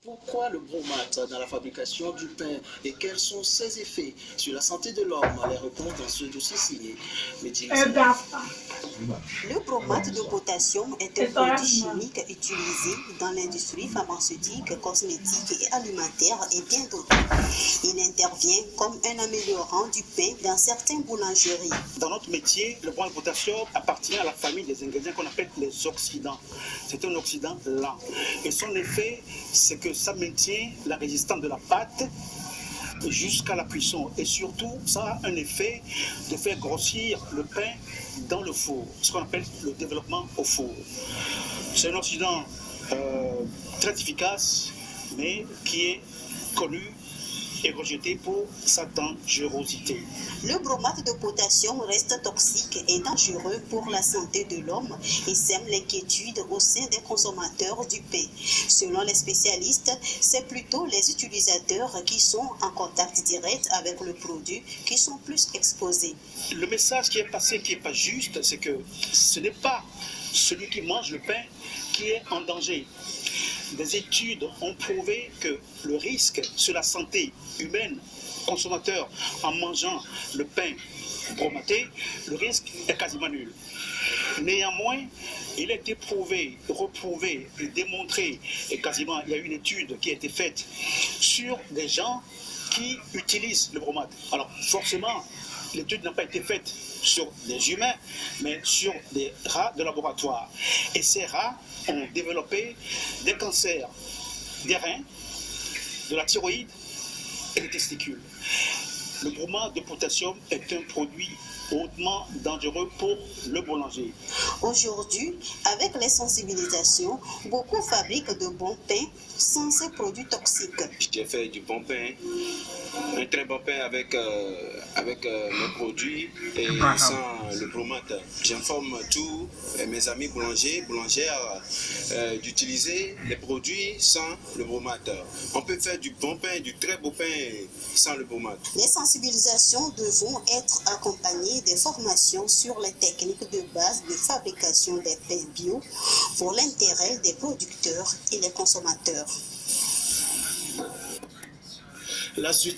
Pourquoi le bromate dans la fabrication du pain et quels sont ses effets sur la santé de l'homme? Les réponses dans ce dossier signé. Le bromate de potassium est un produit chimique utilisé dans l'industrie pharmaceutique, cosmétique et alimentaire et bien d'autres. Il intervient comme un améliorant du pain dans certaines boulangeries. Dans notre métier, le bromate de potassium appartient à la famille des ingrédients qu'on appelle les oxydants. C'est un oxydant lent. Et son effet, c'est que ça maintient la résistance de la pâte jusqu'à la cuisson. Et surtout, ça a un effet de faire grossir le pain dans le four, ce qu'on appelle le développement au four. C'est un oxydant très efficace, mais qui est connu et rejeté pour sa dangerosité. Le bromate de potassium reste toxique et dangereux pour la santé de l'homme et sème l'inquiétude au sein des consommateurs du pain. Selon les spécialistes, c'est plutôt les utilisateurs qui sont en contact direct avec le produit qui sont plus exposés. Le message qui est passé, qui n'est pas juste, c'est que ce n'est pas celui qui mange le pain qui est en danger. Des études ont prouvé que le risque sur la santé humaine, consommateur, en mangeant le pain bromaté, le risque est quasiment nul. Néanmoins, il a été prouvé, reprouvé et démontré, et quasiment il y a une étude qui a été faite sur des gens qui utilisent le bromate. Alors forcément, l'étude n'a pas été faite sur des humains, mais sur des rats de laboratoire. Et ces rats ont développé des cancers des reins, de la thyroïde et des testicules. Le bromate de potassium est un produit hautement dangereux pour le boulanger. Aujourd'hui, avec les sensibilisations, beaucoup fabriquent de bons pains sans ces produits toxiques. J'ai fait du bon pain, un très bon pain avec mes produits et sans le bromate. J'informe tous mes amis boulangères d'utiliser les produits sans le bromate. On peut faire du bon pain, du très beau pain sans le bromate. Les sensibilisations devront être accompagnées des formations sur les techniques de base de fabrication des pains bio pour l'intérêt des producteurs et des consommateurs. La suite